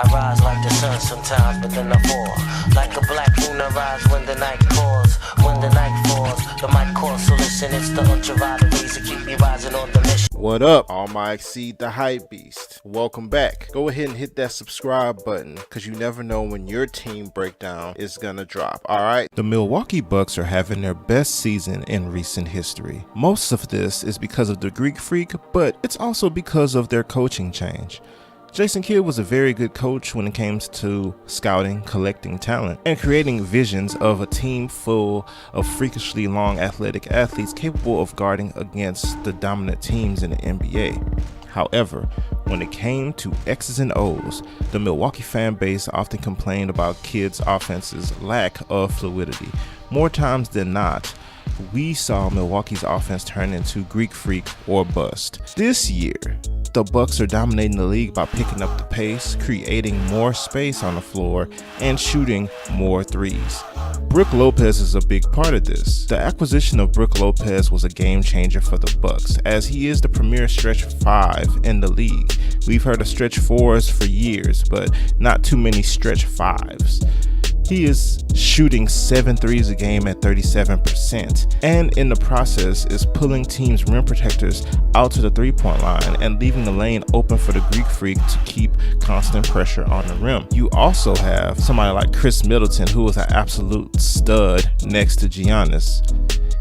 I rise like the sun sometimes, but then I fall. Like a black moon, I rise when the night falls. When the night falls, the mic calls, so listen, it's the ultraviolet rays that keep me rising on the mission. What up, all my Exceed the Hype Beast? Welcome back. Go ahead and hit that subscribe button, because you never know when your team breakdown is gonna drop, alright? The Milwaukee Bucks are having their best season in recent history. Most of this is because of the Greek Freak, but it's also because of their coaching change. Jason Kidd was a very good coach when it came to scouting, collecting talent, and creating visions of a team full of freakishly long athletic athletes capable of guarding against the dominant teams in the NBA. However, when it came to X's and O's, the Milwaukee fan base often complained about Kidd's offense's lack of fluidity. More times than not, we saw Milwaukee's offense turn into Greek Freak or bust. This year, the Bucks are dominating the league by picking up the pace, creating more space on the floor, and shooting more threes. Brook Lopez is a big part of this. The acquisition of Brook Lopez was a game changer for the Bucks, as he is the premier stretch 5 in the league. We've heard of stretch 4s for years, but not too many stretch 5s. He is shooting 7 threes a game at 37%, and in the process is pulling teams' rim protectors out to the three-point line and leaving the lane open for the Greek Freak to keep constant pressure on the rim. You also have somebody like Chris Middleton, who is an absolute stud next to Giannis.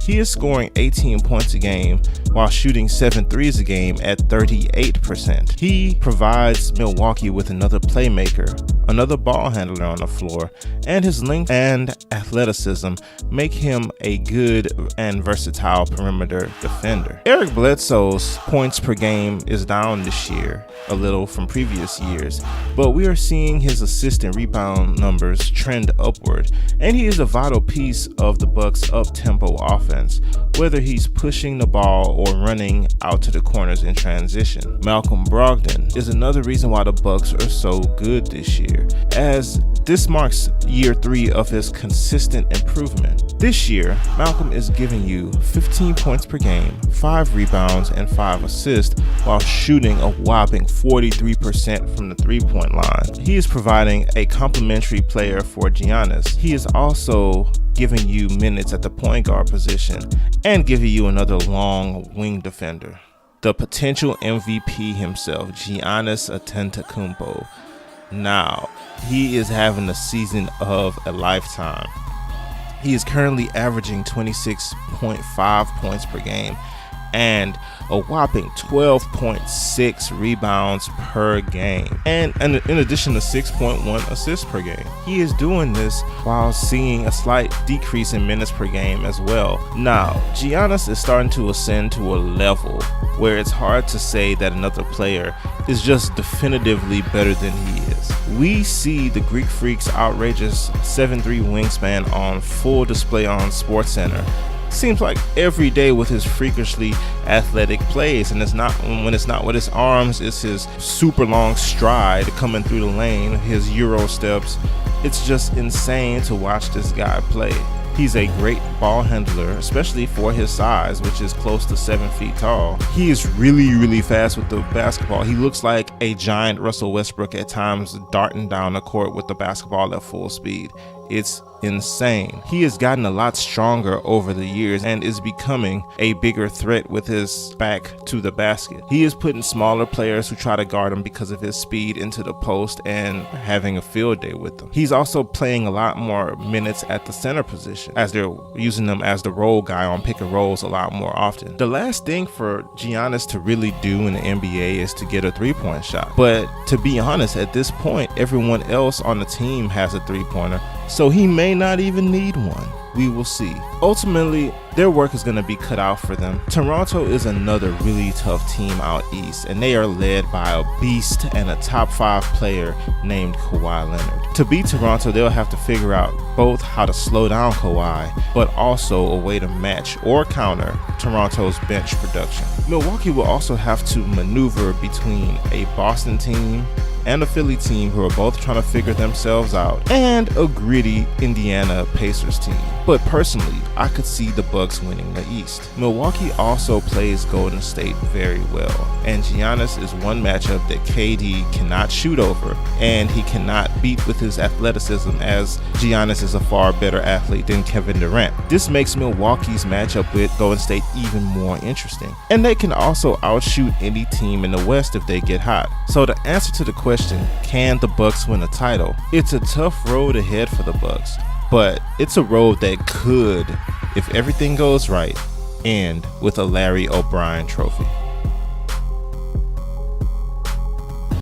He is scoring 18 points a game while shooting 7 threes a game at 38%. He provides Milwaukee with another playmaker, another ball handler on the floor, and his length and athleticism make him a good and versatile perimeter defender. Eric Bledsoe's points per game is down this year a little from previous years, but we are seeing his assist and rebound numbers trend upward, and he is a vital piece of the Bucks' up-tempo offense, whether he's pushing the ball or running out to the corners in transition. Malcolm Brogdon is another reason why the Bucks are so good this year, as this marks year 3 of his consistent improvement. This year, Malcolm is giving you 15 points per game, 5 rebounds, and 5 assists while shooting a whopping 43% from the three-point line. He is providing a complementary player for Giannis. He is also giving you minutes at the point guard position and giving you another long wing defender. The potential MVP himself, Giannis Antetokounmpo. Now, he is having a season of a lifetime. He is currently averaging 26.5 points per game and a whopping 12.6 rebounds per game, and in addition to 6.1 assists per game. He is doing this while seeing a slight decrease in minutes per game as well. Now, Giannis is starting to ascend to a level where it's hard to say that another player is just definitively better than he is. We see the Greek Freak's outrageous 7'3" wingspan on full display on SportsCenter. Seems like every day with his freakishly athletic plays, and when it's not with his arms, it's his super long stride coming through the lane, his Euro steps. It's just insane to watch this guy play. He's a great ball handler, especially for his size, which is close to 7 feet tall. He is really fast with the basketball. He looks like a giant Russell Westbrook at times, darting down the court with the basketball at full speed. It's insane. He has gotten a lot stronger over the years and is becoming a bigger threat with his back to the basket. He is putting smaller players who try to guard him because of his speed into the post and having a field day with them. He's also playing a lot more minutes at the center position, as they're using him as the roll guy on pick and rolls a lot more often. The last thing for Giannis to really do in the NBA is to get a three-point shot. But to be honest, at this point, everyone else on the team has a three-pointer, so he may not even need one. We will see. Ultimately, their work is going to be cut out for them. Toronto is another really tough team out east, and they are led by a beast and a top 5 player named Kawhi Leonard. To beat Toronto, they'll have to figure out both how to slow down Kawhi, but also a way to match or counter Toronto's bench production. Milwaukee will also have to maneuver between a Boston team and a Philly team who are both trying to figure themselves out, and a gritty Indiana Pacers team. But personally, I could see the Bucks winning the East. Milwaukee also plays Golden State very well, and Giannis is one matchup that KD cannot shoot over, and he cannot beat with his athleticism, as Giannis is a far better athlete than Kevin Durant. This makes Milwaukee's matchup with Golden State even more interesting, and they can also outshoot any team in the West if they get hot. So the answer to the question, can the Bucks win a title? It's a tough road ahead for the Bucks, but it's a road that could, if everything goes right, end with a Larry O'Brien trophy.